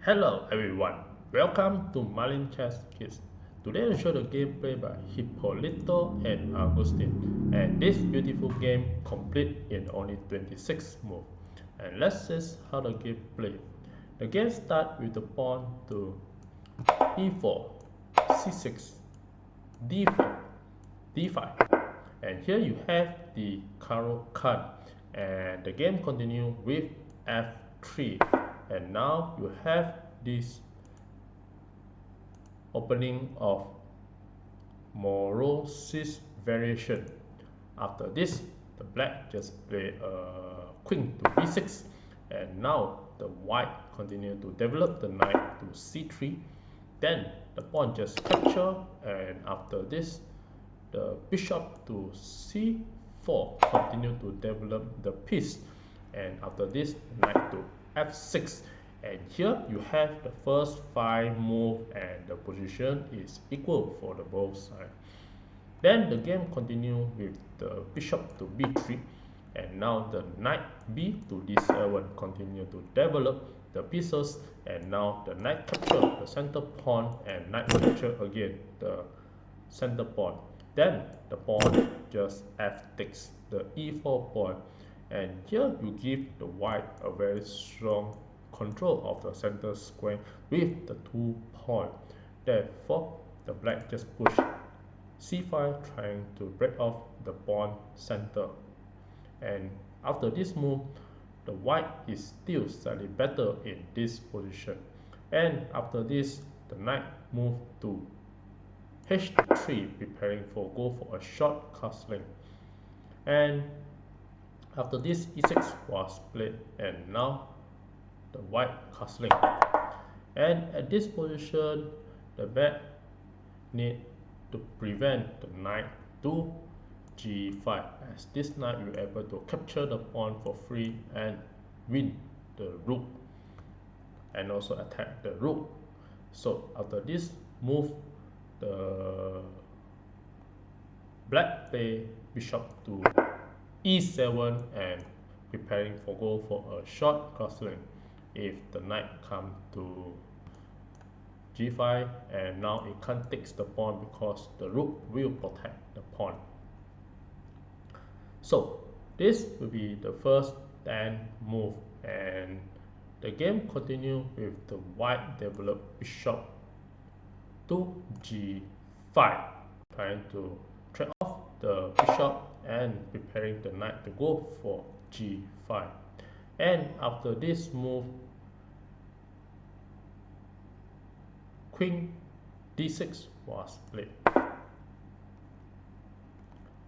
Hello everyone, welcome to Marlin Chess Kids. Today I'll show the gameplay by Hipolito and Augustin, and this beautiful game complete in only 26 moves. And let's see how the game play. The game starts with the pawn to e4, c6, d4, d5, and here you have the Caro-Kann, and the game continue with f3. And now you have this opening of Maroczy variation. After this, the black just play a queen to b6, and now the white continue to develop the knight to c3. Then the pawn just capture, and after this, the bishop to c4 continue to develop the piece, and after this, knight to f6, and here you have the first 5 moves and the position is equal for the both sides. Then the game continue with the bishop to b3, and now the knight b to d7 continue to develop the pieces, and now the knight capture the center pawn and knight capture again the center pawn. Then the pawn just f takes the e4 pawn, and here you give the white a very strong control of the center square with the 2 pawns. Therefore, the black just push c5, trying to break off the pawn center. And after this move, the white is still slightly better in this position. And after this, the knight move to h3, preparing for go for a short castling. And after this, e6 was played, and now the white castling. And at this position, the black need to prevent the knight to g5, as this knight will be able to capture the pawn for free and win the rook, and also attack the rook. So after this move, the black play bishop to e7 and preparing for go for a short castling. If the knight come to g5, and now it can't take the pawn because the rook will protect the pawn. So this will be the first 10 move, and the game continue with the white develop bishop to g5, trying to trade off the bishop and preparing the knight to go for g5. And after this move, queen d6 was played.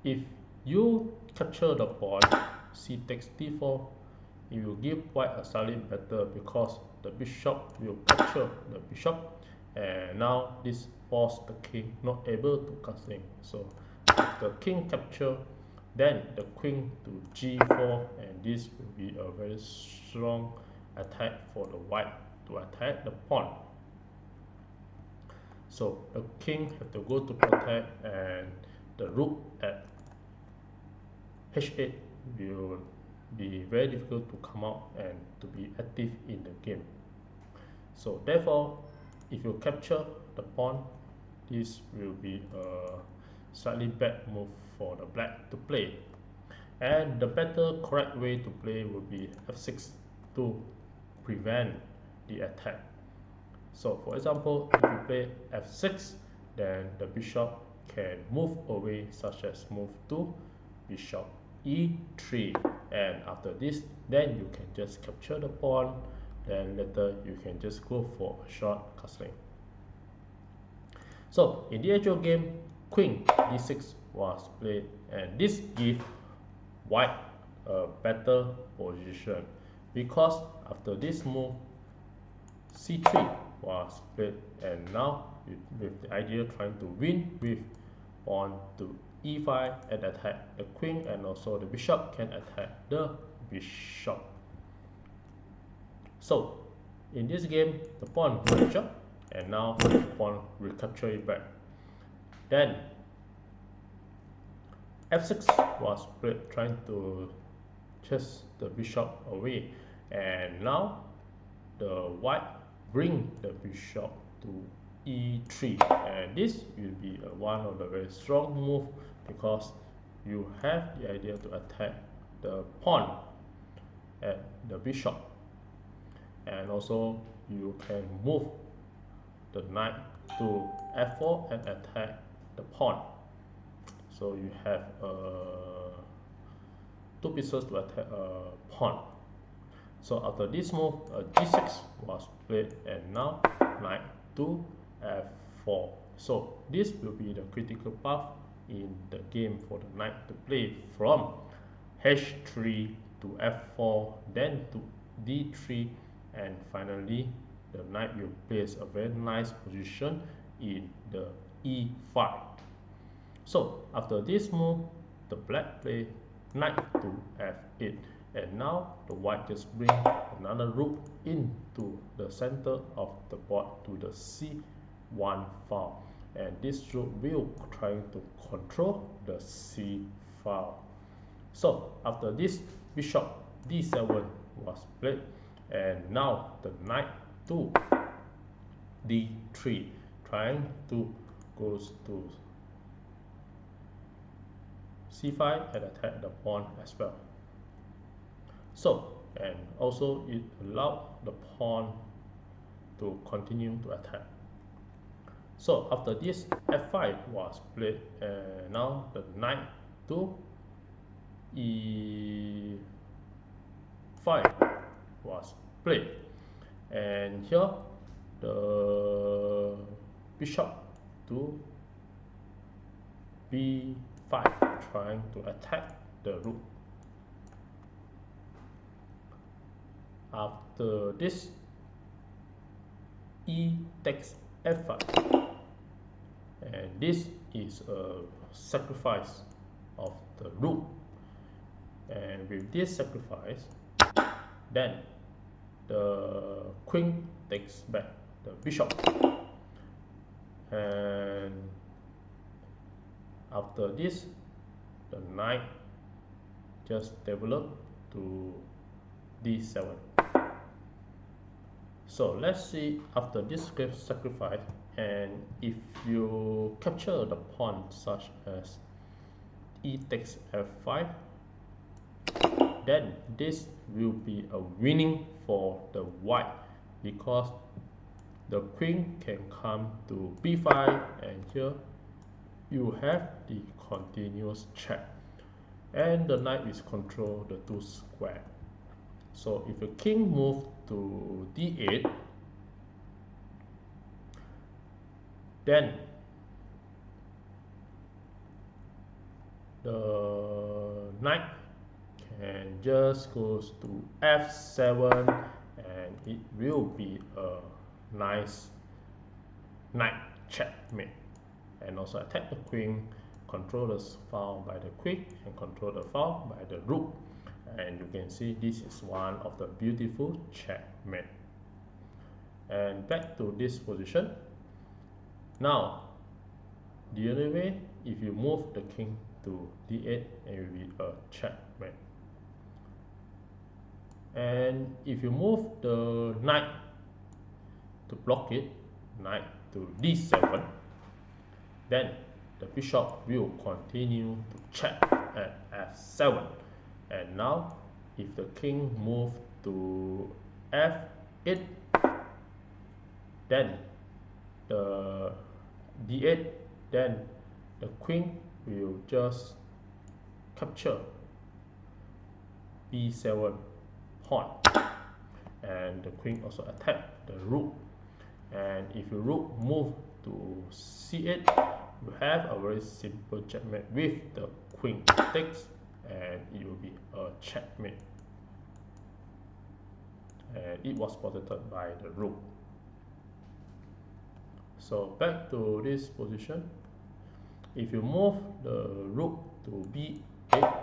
If you capture the pawn, c takes d4, it will give white a slightly better because the bishop will capture the bishop, and now this force the king not able to castling. So if the king capture, then the queen to g4, and this will be a very strong attack for the white to attack the pawn. So the king have to go to protect, and the rook at h8 will be very difficult to come out and to be active in the game. So therefore, if you capture the pawn, this will be a slightly bad move for the black to play. And the better correct way to play would be f6 to prevent the attack. So for example, if you play f6, then the bishop can move away, such as move to bishop e3, and after this, then you can just capture the pawn, then later you can just go for a short castling. So in the actual game, queen d6 was played, and this gives white a better position, because after this move, c3 was played, and now with the idea trying to win with pawn to e5 and attack the queen, and also the bishop can attack the bishop. So in this game, the pawn capture, and now the pawn will capture it back. Then f6 was played, trying to chase the bishop away, and now the white bring the bishop to e3, and this will be one of the very strong move because you have the idea to attack the pawn at the bishop, and also you can move the knight to f4 and attack the pawn. So you have two pieces to attack a pawn. So after this move, g6 was played, and now knight to f4. So this will be the critical path in the game for the knight to play from h3 to f4, then to d3, and finally the knight will place a very nice position in the e5. So after this move, the black play knight to f8, and now the white just bring another rook into the center of the board to the c1 file, and this rook will try to control the c file. So after this, bishop d7 was played, and now the knight to d3, trying to goes to c5 and attack the pawn as well. So, and also it allowed the pawn to continue to attack. So after this, f5 was played, and now the knight to e5 was played, and here the bishop to b5, trying to attack the rook. After this, e takes f5, and this is a sacrifice of the rook, and with this sacrifice, then the queen takes back the bishop, and after this the knight just develop to d7. So let's see after this sacrifice, and if you capture the pawn such as e takes f5, then this will be a winning for the white, because the queen can come to b5, and here you have the continuous check, and the knight is control the two square. So if the king move to d8, then the knight can just goes to f7, and it will be a nice knight checkmate, and also attack the queen, control the file by the queen, and control the file by the rook, and you can see this is one of the beautiful checkmate. And back to this position. Now the other way, if you move the king to d8, it will be a checkmate. And if you move the knight to block it, knight to d7, then the bishop will continue to check at f7. And now if the king move to f8, then the d8, then the queen will just capture b7 pawn, and the queen also attack the rook. And if your rook move to c8, you have a very simple checkmate with the queen takes, and it will be a checkmate, and it was protected by the rook. So back to this position, if you move the rook to b8,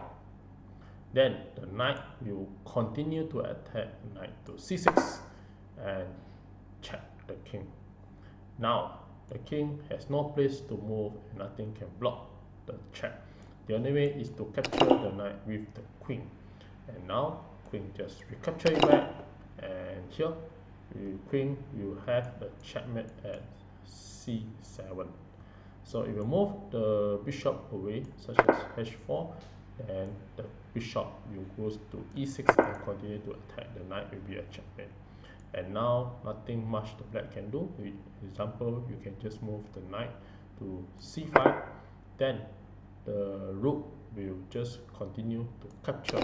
then the knight will continue to attack knight to c6 and check the king. Now the king has no place to move, and nothing can block the check. The only way is to capture the knight with the queen, and now queen just recapture it back, and here queen will have the checkmate at c7. So if you move the bishop away, such as h4, then the bishop will go to e6 and continue to attack the knight, will be a checkmate. And now nothing much the black can do. For example, you can just move the knight to c5, then the rook will just continue to capture,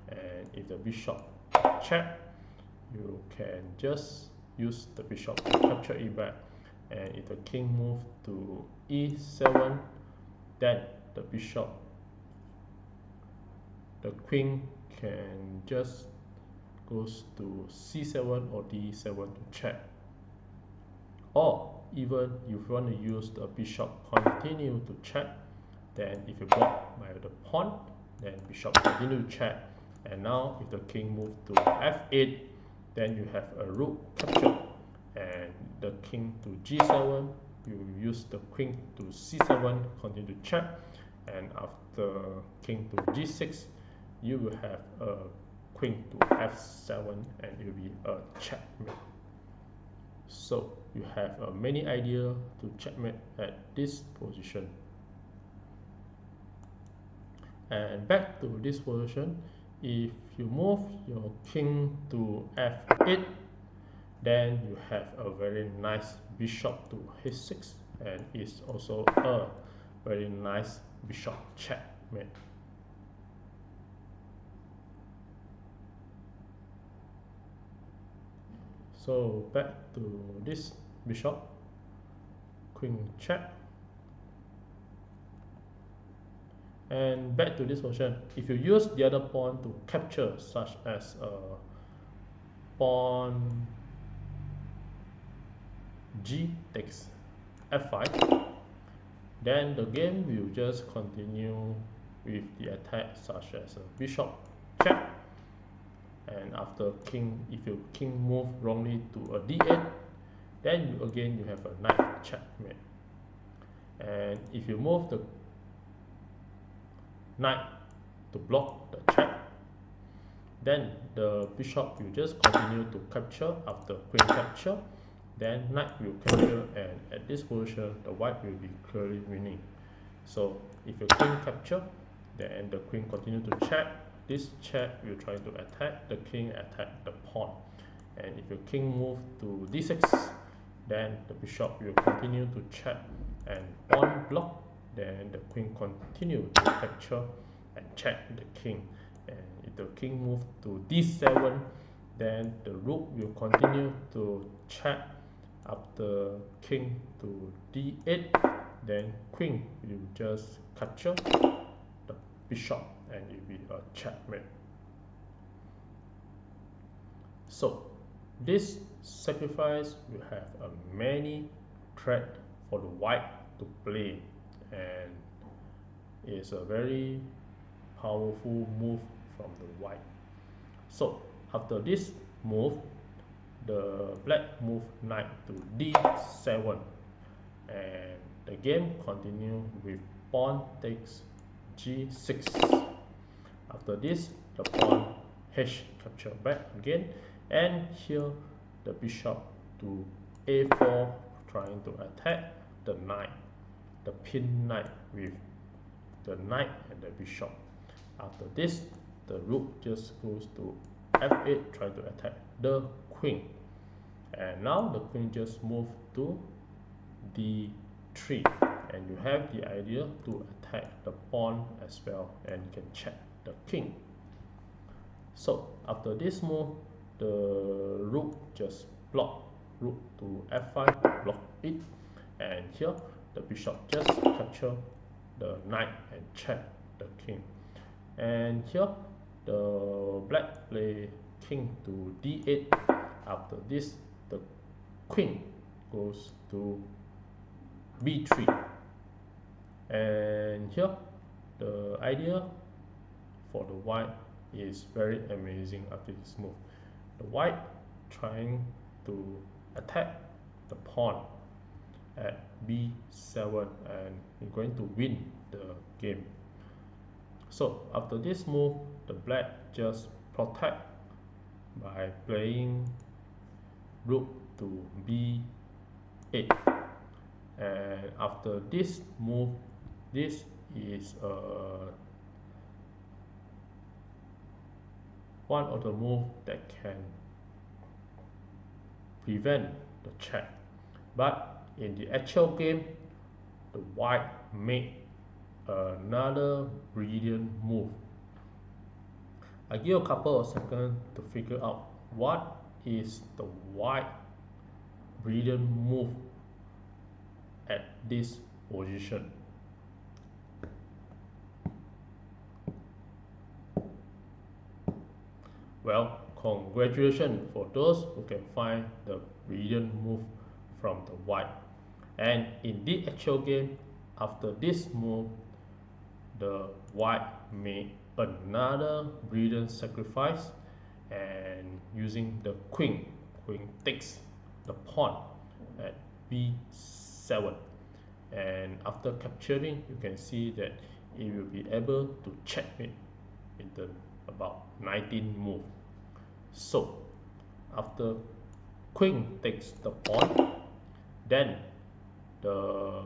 and if the bishop check, you can just use the bishop to capture it back. And if the king move to e7, then the queen can just goes to c7 or d7 to check. Or even if you want to use the bishop continue to check, then if you block by the pawn, then bishop continue to check. And now if the king move to f8, then you have a rook capture, and the king to g7, you use the queen to c7, continue to check, and after king to g6, you will have a queen to f7, and it will be a checkmate. So you have many ideas to checkmate at this position. And back to this position, if you move your king to f8, then you have a very nice bishop to h6, and it's also a very nice bishop checkmate. So back to this bishop, queen check, and back to this position. If you use the other pawn to capture, such as pawn g takes f5, then the game will just continue with the attack, such as a bishop check. And after king, if your king move wrongly to a d8, then you have a knight checkmate. And if you move the knight to block the check, then the bishop will just continue to capture. After queen capture, then knight will capture, and at this position the white will be clearly winning. So if your king capture, then the queen continue to check. This check will try to attack the king, attack the pawn. And if your king move to d6, then the bishop will continue to check and pawn block. Then the queen continue to capture and check the king. And if the king move to d7, then the rook will continue to check. After king to d8, then queen will just capture the bishop, and it will be a checkmate. So this sacrifice will have many threats for the white to play, and it's a very powerful move from the white. So after this move, the black move knight to d7, and the game continue with pawn takes g6. After this, the pawn h capture back again, and here the bishop to a4, trying to attack the knight, the pin knight with the knight and the bishop. After this, the rook just goes to f8, trying to attack the queen. And now the queen just move to d3, and you have the idea to attack the pawn as well, and you can check the king. So after this move, the rook just block, rook to f5 to block it, and here the bishop just capture the knight and check the king. And here the black play king to d8. After this, the queen goes to b3, and here the idea for the white is very amazing. After this move, the white trying to attack the pawn at b7, and you're going to win the game. So after this move, the black just protect by playing rook to b8, and after this move, this is one of the moves that can prevent the check. But in the actual game, the white made another brilliant move. I give a couple of seconds to figure out what is the white brilliant move at this position. Well, congratulations for those who can find the brilliant move from the white. And in the actual game, after this move, the white made another brilliant sacrifice, and using the queen takes the pawn at b7, and after capturing, you can see that it will be able to checkmate in the about 19 move. So after queen takes the pawn, then the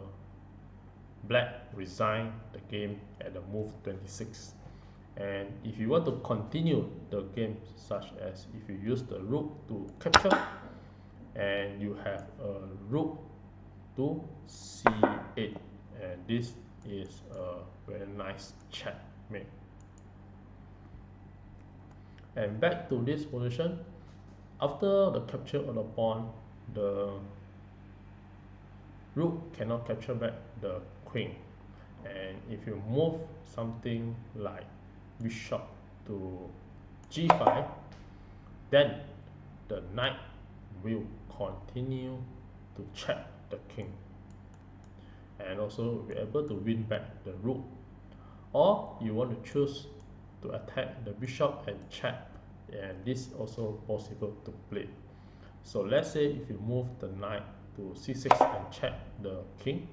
black resign the game at the move 26. And if you want to continue the game, such as if you use the rook to capture, and you have a rook to c8, and this is a very nice checkmate. And back to this position, after the capture of the pawn, the rook cannot capture back the queen, and if you move something like bishop to g5, then the knight will continue to check the king, and also will be able to win back the rook. Or you want to choose to attack the bishop and check, and this also possible to play. So let's say if you move the knight to c6 and check the king,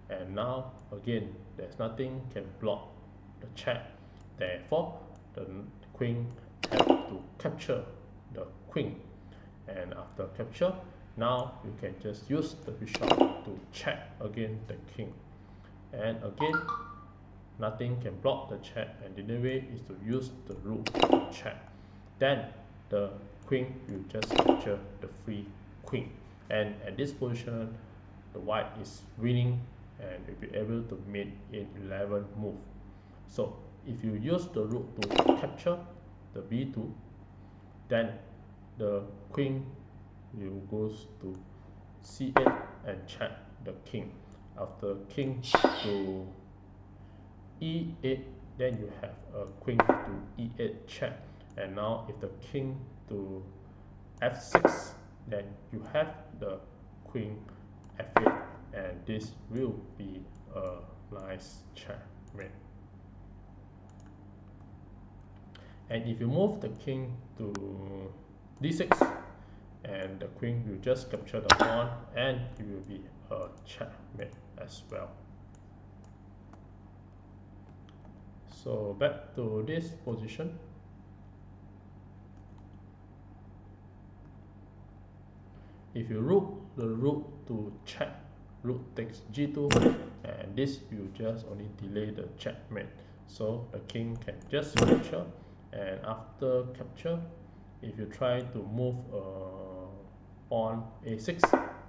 and now again there's nothing can block the check, therefore the queen have to capture the queen, and after capture, now you can just use the bishop to check again the king, and again nothing can block the check, and the other way is to use the rook to check. Then the queen will just capture the free queen, and at this position the white is winning and will be able to mate in 11 move. So if you use the rook to capture the b2, then the queen will goes to c8 and check the king. After king to e8, then you have a queen to e8 check, and now if the king to f6, then you have the queen f8, and this will be a nice checkmate. And if you move the king to d6, and the queen will just capture the pawn, and it will be a checkmate as well. So back to this position. If you rook the rook to check, rook takes g2, and this will just only delay the checkmate. So the king can just capture, and after capture, if you try to move pawn a6,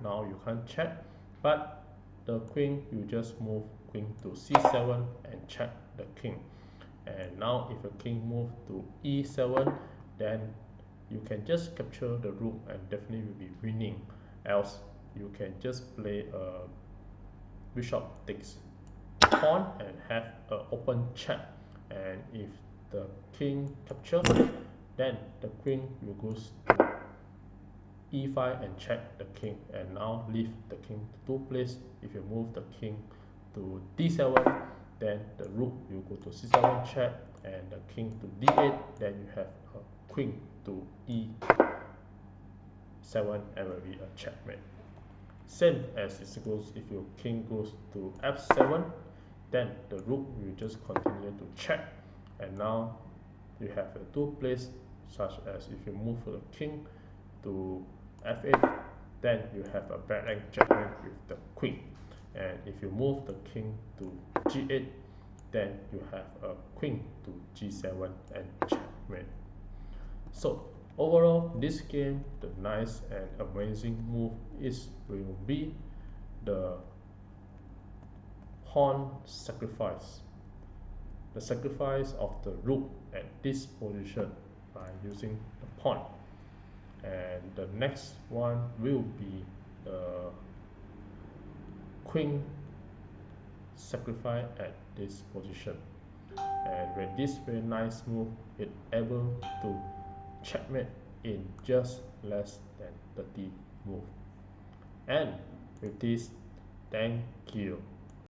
now you can't check, but the queen will just move queen to c7 and check the king. And now if the king move to e7, then you can just capture the rook and definitely will be winning. Else you can just play a bishop takes pawn and have an open check, and if the king capture, then the queen will go to e5 and check the king, and now leave the king to 2 place. If you move the king to d7, then the rook will go to c7 check, and the king to d8, then you have a queen to e7 and will be a checkmate. Same as it goes if your king goes to f7, then the rook will just continue to check, and now you have a 2 place, such as if you move the king to f8, then you have a backline checkmate with the queen. And if you move the king to g8, then you have a queen to g7 and checkmate. So overall, this game, the nice and amazing move will be the pawn sacrifice. The sacrifice of the rook at this position by using the pawn. And the next one will be the queen sacrifice at this position. And with this very nice move, it able to checkmate in just less than 30 moves. And with this, thank you.